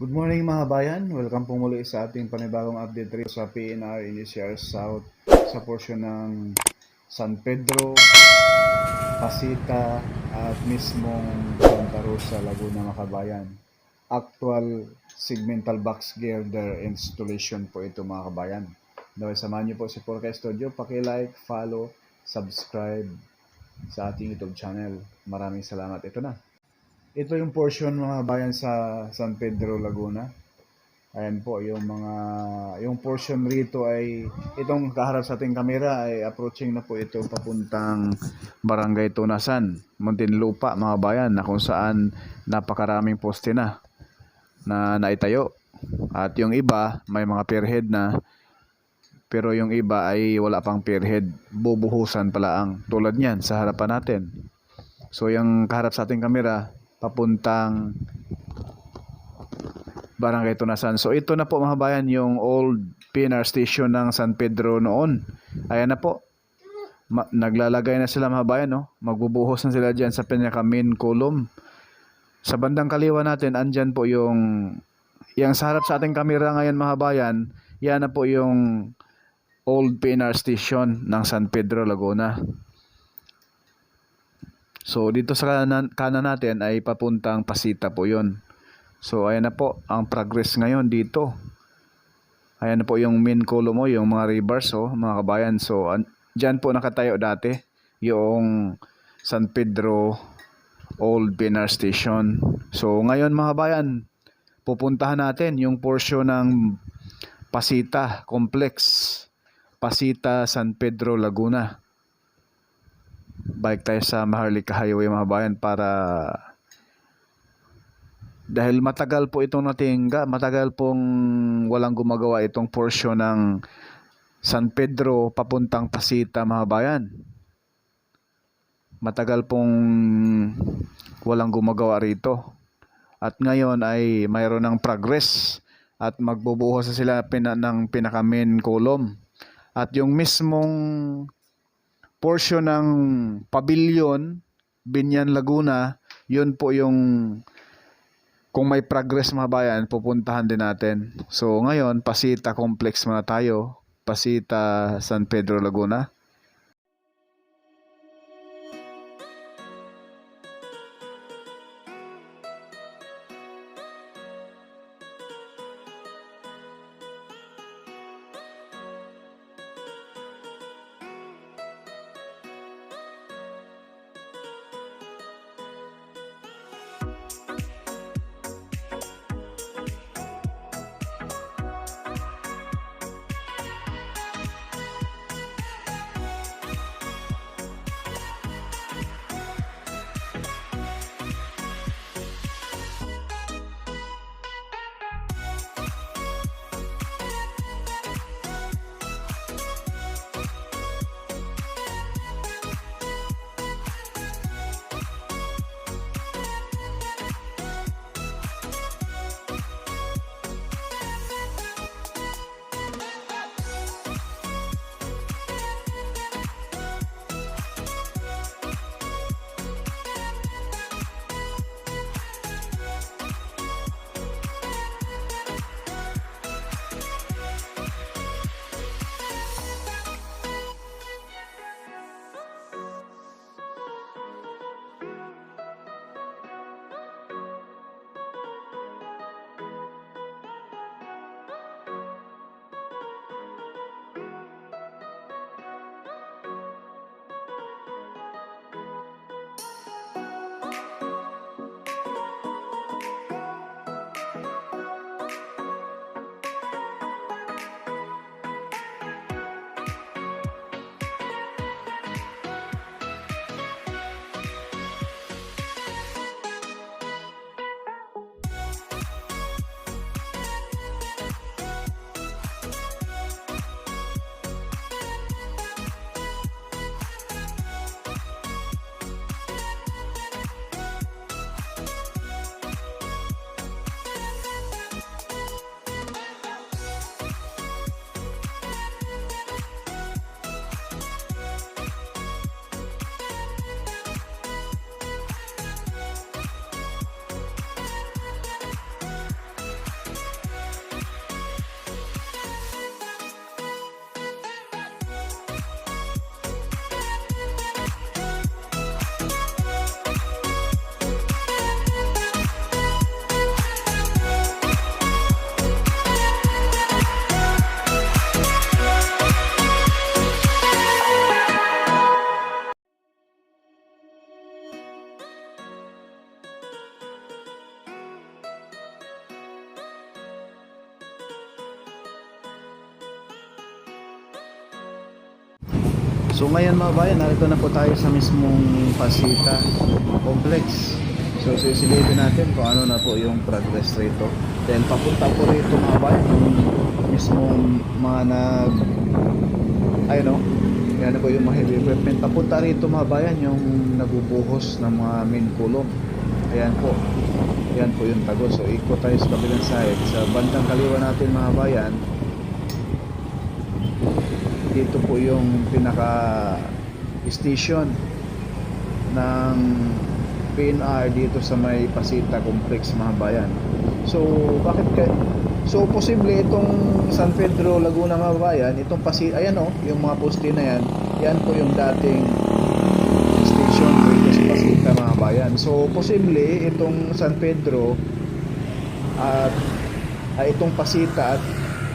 Good morning mga bayan, welcome po muli sa ating panibagong update rito sa PNR NCR South sa portion ng San Pedro, Pasita at mismong Santa Rosa, Laguna mga kabayan. Actual segmental box girder installation po ito mga kabayan. Dahil samahan niyo po si Porca Studio, paki-like, follow, subscribe sa ating YouTube channel. Maraming salamat. Ito na. Ito yung portion mga bayan sa San Pedro, Laguna. Ayan po, yung portion rito ay, itong kaharap sa ating kamera ay approaching na po ito papuntang Barangay Tunasan, Muntinlupa mga bayan, na kung saan napakaraming poste na naitayo. At yung iba, may mga pierhead na, pero yung iba ay wala pang pierhead, bubuhusan pala ang tulad niyan sa harapan natin. So yung kaharap sa ating kamera, papuntang Barangay Tunasan. So ito na po mga bayan yung old PNR station ng San Pedro noon. Ayan na po. Naglalagay na sila mga bayan, no? Magbubuhos na sila diyan sa pinaka main column. Sa bandang kaliwa natin, andyan po yung sa harap sa ating kamera ngayon mga bayan, yan na po yung old PNR station ng San Pedro, Laguna. So dito sa kanan natin ay papuntang Pasita po yun. So ayan na po ang progress ngayon dito. Ayan na po yung main column mo, yung mga rebars mga kabayan. So dyan po nakatayo dati yung San Pedro Old PNR Station. So ngayon mga kabayan, pupuntahan natin yung portion ng Pasita Complex, Pasita San Pedro, Laguna. Balik tayo sa Maharlika Highway mga kabayan para dahil matagal po itong natingga, matagal pong walang gumagawa itong portion ng San Pedro papuntang Pasita mga bayan. Matagal pong walang gumagawa rito. At ngayon ay mayroon ng progress at magbubuhos na sila ng pinaka main column. At yung mismong portion ng Pavilion, Binyan, Laguna, yun po yung kung may progress mga bayan, pupuntahan din natin. So ngayon, Pasita Complex muna tayo. Pasita San Pedro, Laguna. So ngayon mga bayan, narito na po tayo sa mismong Pasita Complex. So sisilipin natin kung ano na po yung progress rito. Then papunta po rito mga bayan, yung mismong mga ayun o, yan po yung mga heavy equipment. Papunta rito mga bayan, yung nabubuhos ng mga main column. Ayan po. Yan po yung tago. So ikot tayo sa kabilang side. Sa bandang kaliwa natin mga bayan, dito po yung pinaka station ng PNR dito sa may Pasita Complex mga bayan. So bakit so posible itong San Pedro Laguna mga bayan, itong Pasita, ayan o, yung mga poste na yan, yan po yung dating station dito sa Pasita mga bayan. So posible itong San Pedro at itong Pasita at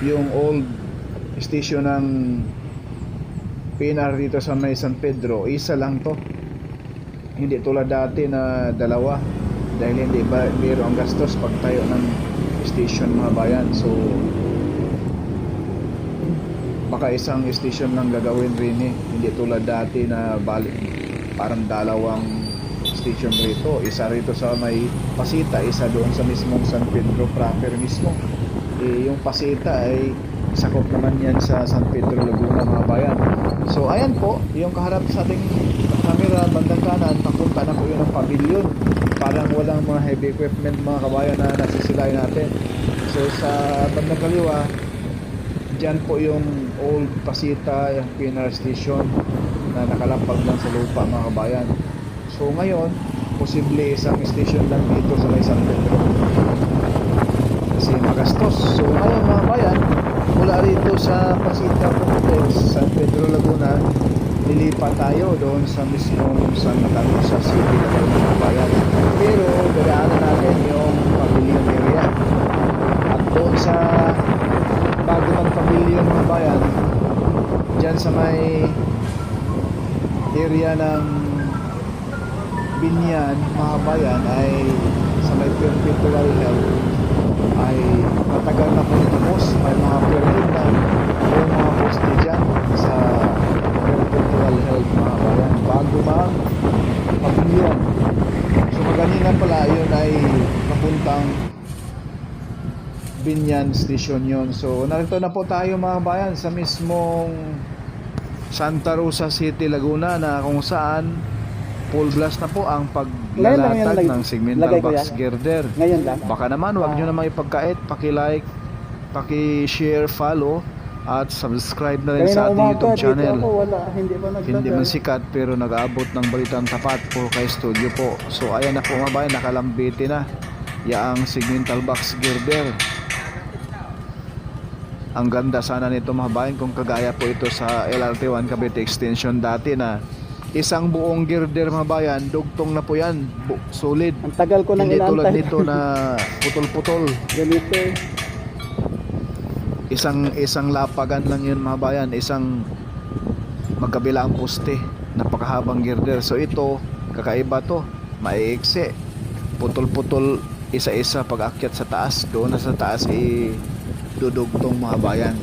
yung old station ng PNR dito sa may San Pedro, isa lang to, hindi tulad dati na dalawa, dahil hindi ba biro ang gastos pagtayo ng station mga bayan. So baka isang station lang gagawin rin hindi tulad dati na balik parang dalawang station rito, isa rito sa may Pasita, isa doon sa mismong San Pedro proper mismo. Yung Pasita ay sakop naman yan sa San Pedro Laguna mga bayan. So ayan po, yung kaharap sa ating camera bandang kanan, papunta na po yun ng pavilion. Parang walang mga heavy equipment mga kabayan na nasisilay natin. So sa bandang kaliwa, dyan po yung old Pasita, yung PNR station na nakalampag lang sa lupa mga kabayan. So ngayon, posible isang station lang dito sa may San Pedro kasi magastos. So ngayon mga bayan, mula rito sa Pasita Complex, San Pedro Laguna, lilipat tayo doon sa mismong Santa Rosa City mga bayan. Pero dadaanan natin yung pavilion area. At doon sa bago ng pavilion mga bayan, dyan sa may area ng Binyan mga bayan, ay sa may perpetual health, ay matagal na po itubos. May mga permit na o mga poste dyan sa perpetual health mga bayan bago mang pavilion. So maganina pala yun ay papuntang Binyan Station yun. So narito na po tayo mga bayan sa mismong Santa Rosa City, Laguna, na kung saan full blast na po ang paglalatag ng segmental box girder. Ngayon lang. Baka naman wag nyo namang ipagkait, paki-like, paki-share, follow at subscribe na rin sa ating YouTube channel. Hindi man sikat pero nag-aabot ng balitang tapat po kay studio po. So ayan na po mga bayan, nakalambiti na yaang segmental box girder. Ang ganda sana nito mga bayan kung kagaya po ito sa LRT1 Cavite Extension dati na isang buong girder mga bayan, dugtong na po yan, solid. Ang tagal ko nang hindi inaantay. tulad nito na putol-putol. Ganito. Isang lapagan lang yun mga bayan, isang magkabilang poste, napakahabang girder. So ito, kakaiba to, maiiksi, putol-putol isa-isa pag akyat sa taas. Doon na sa taas dudugtong mga bayan.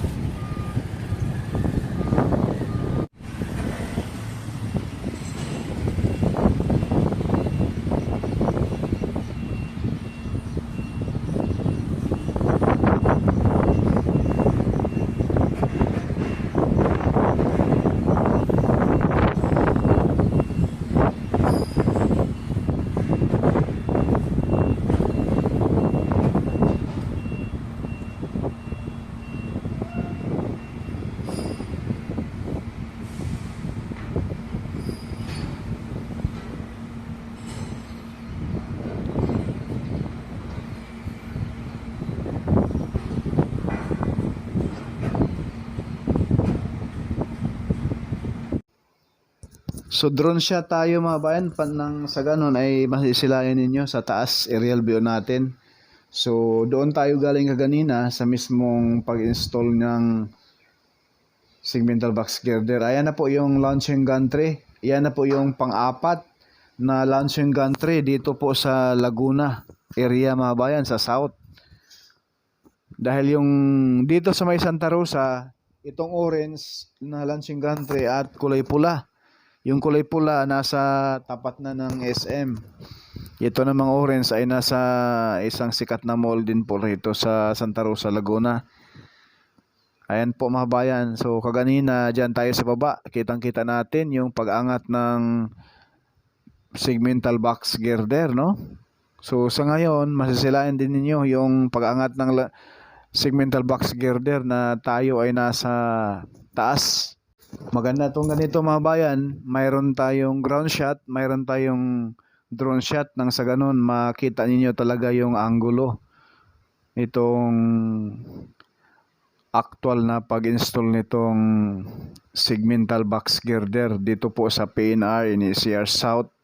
So drone shot tayo mga bayan, nang sa ganun ay masisilayan ninyo sa taas aerial view natin. So doon tayo galing kaganina sa mismong pag-install ng segmental box girder. Ayan na po yung launching gantry. Ayan na po yung pang-apat na launching gantry dito po sa Laguna area mga bayan, sa south. Dahil yung dito sa may Santa Rosa, itong orange na launching gantry at kulay pula. Yung kulay pula nasa tapat na ng SM. Ito namang orange ay nasa isang sikat na mall din po rito sa Santa Rosa, Laguna. Ayan po mga bayan. So kaganina dyan tayo sa baba, kitang-kita natin yung pag-angat ng segmental box girder, no? So sa ngayon, masisilayan din ninyo yung pag-angat ng segmental box girder na tayo ay nasa taas. Maganda itong ganito mga bayan. Mayroon tayong ground shot, mayroon tayong drone shot, nang sa ganun makita ninyo talaga yung angulo itong actual na pag-install nitong segmental box girder dito po sa PNR NCR South.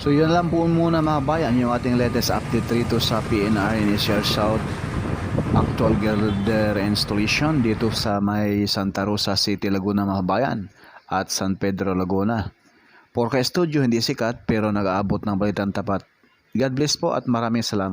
So yun lang po muna mga bayan, yung ating latest update rito sa PNR NCR South actual girder installation dito sa may Santa Rosa City, Laguna mga bayan at San Pedro, Laguna. Porca Studio hindi sikat pero nag-aabot ng balitang tapat. God bless po at maraming salamat.